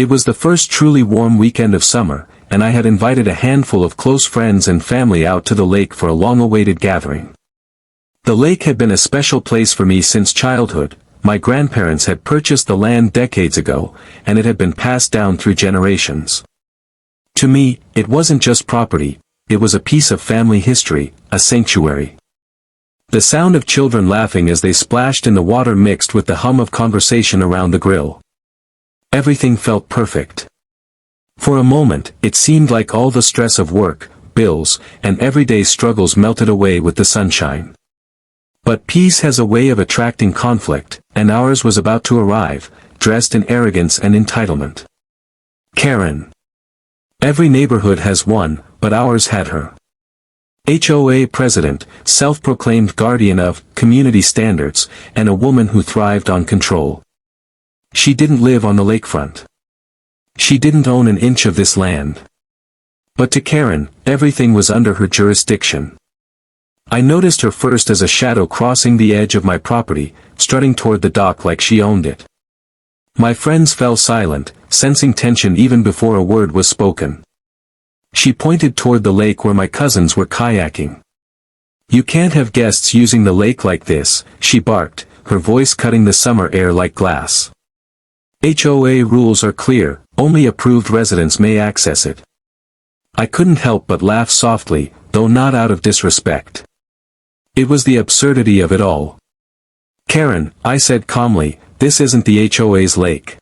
It was the first truly warm weekend of summer, and I had invited a handful of close friends and family out to the lake for a long-awaited gathering. The lake had been a special place for me since childhood. My grandparents had purchased the land decades ago, and it had been passed down through generations. To me, it wasn't just property, it was a piece of family history, a sanctuary. The sound of children laughing as they splashed in the water mixed with the hum of conversation around the grill. Everything felt perfect. For a moment, it seemed like all the stress of work, bills, and everyday struggles melted away with the sunshine. But peace has a way of attracting conflict, and ours was about to arrive, dressed in arrogance and entitlement. Karen. Every neighborhood has one, but ours had her. HOA president, self-proclaimed guardian of community standards, and a woman who thrived on control. She didn't live on the lakefront. She didn't own an inch of this land. But to Karen, everything was under her jurisdiction. I noticed her first as a shadow crossing the edge of my property, strutting toward the dock like she owned it. My friends fell silent, sensing tension even before a word was spoken. She pointed toward the lake where my cousins were kayaking. "You can't have guests using the lake like this," she barked, her voice cutting the summer air like glass. "HOA rules are clear, only approved residents may access it." I couldn't help but laugh softly, though not out of disrespect. It was the absurdity of it all. "Karen," I said calmly, "this isn't the HOA's lake.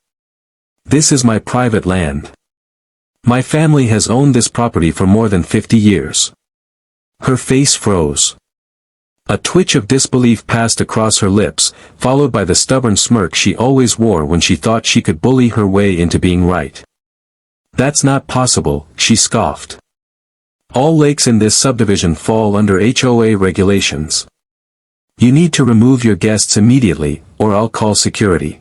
This is my private land. My family has owned this property for more than 50 years. Her face froze. A twitch of disbelief passed across her lips, followed by the stubborn smirk she always wore when she thought she could bully her way into being right. "That's not possible," she scoffed. "All lakes in this subdivision fall under HOA regulations. You need to remove your guests immediately, or I'll call security."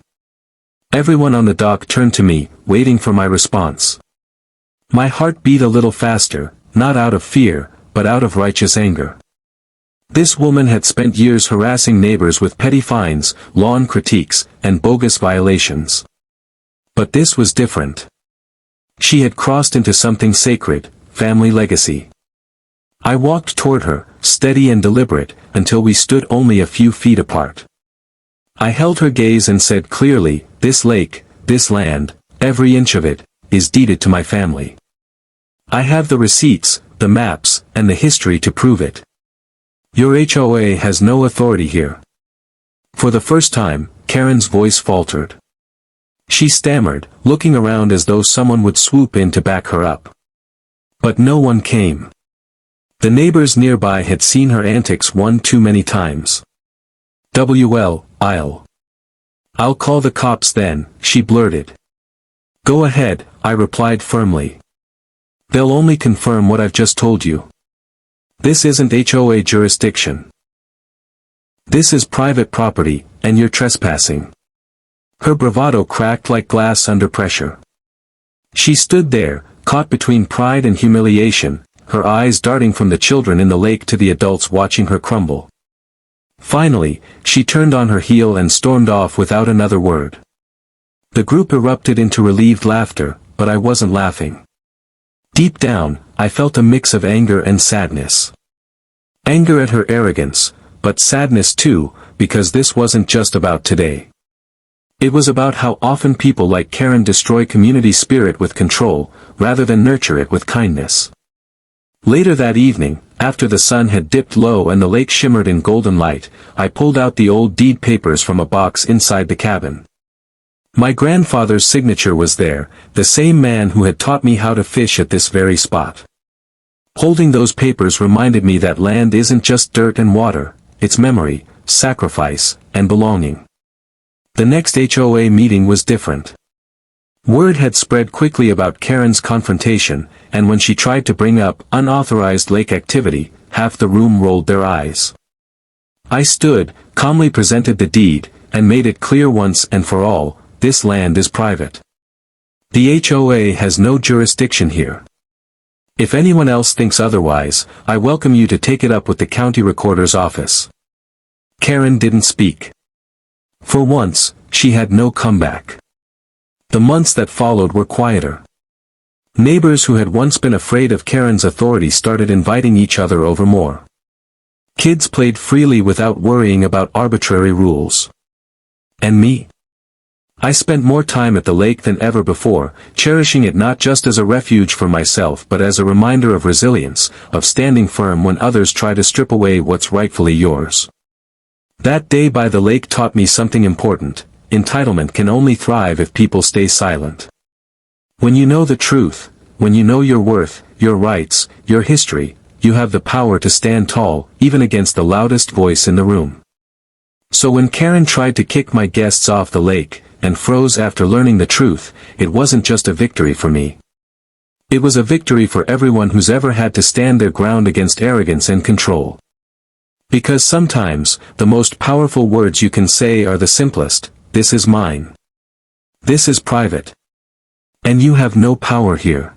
Everyone on the dock turned to me, waiting for my response. My heart beat a little faster, not out of fear, but out of righteous anger. This woman had spent years harassing neighbors with petty fines, lawn critiques, and bogus violations. But this was different. She had crossed into something sacred, family legacy. I walked toward her, steady and deliberate, until we stood only a few feet apart. I held her gaze and said clearly, "This lake, this land, every inch of it, is deeded to my family. I have the receipts, the maps, and the history to prove it. Your HOA has no authority here." For the first time, Karen's voice faltered. She stammered, looking around as though someone would swoop in to back her up. But no one came. The neighbors nearby had seen her antics one too many times. I'll call the cops then," she blurted. "Go ahead," I replied firmly. "They'll only confirm what I've just told you. This isn't HOA jurisdiction. This is private property, and you're trespassing." Her bravado cracked like glass under pressure. She stood there, caught between pride and humiliation, her eyes darting from the children in the lake to the adults watching her crumble. Finally, she turned on her heel and stormed off without another word. The group erupted into relieved laughter, but I wasn't laughing. Deep down, I felt a mix of anger and sadness. Anger at her arrogance, but sadness too, because this wasn't just about today. It was about how often people like Karen destroy community spirit with control, rather than nurture it with kindness. Later that evening, after the sun had dipped low and the lake shimmered in golden light, I pulled out the old deed papers from a box inside the cabin. My grandfather's signature was there, the same man who had taught me how to fish at this very spot. Holding those papers reminded me that land isn't just dirt and water, it's memory, sacrifice, and belonging. The next HOA meeting was different. Word had spread quickly about Karen's confrontation, and when she tried to bring up unauthorized lake activity, half the room rolled their eyes. I stood, calmly presented the deed, and made it clear once and for all, this land is private. The HOA has no jurisdiction here. If anyone else thinks otherwise, I welcome you to take it up with the county recorder's office. Karen didn't speak. For once, she had no comeback. The months that followed were quieter. Neighbors who had once been afraid of Karen's authority started inviting each other over more. Kids played freely without worrying about arbitrary rules. And me? I spent more time at the lake than ever before, cherishing it not just as a refuge for myself but as a reminder of resilience, of standing firm when others try to strip away what's rightfully yours. That day by the lake taught me something important: entitlement can only thrive if people stay silent. When you know the truth, when you know your worth, your rights, your history, you have the power to stand tall, even against the loudest voice in the room. So when Karen tried to kick my guests off the lake, and froze after learning the truth, it wasn't just a victory for me. It was a victory for everyone who's ever had to stand their ground against arrogance and control. Because sometimes, the most powerful words you can say are the simplest: this is mine. This is private. And you have no power here.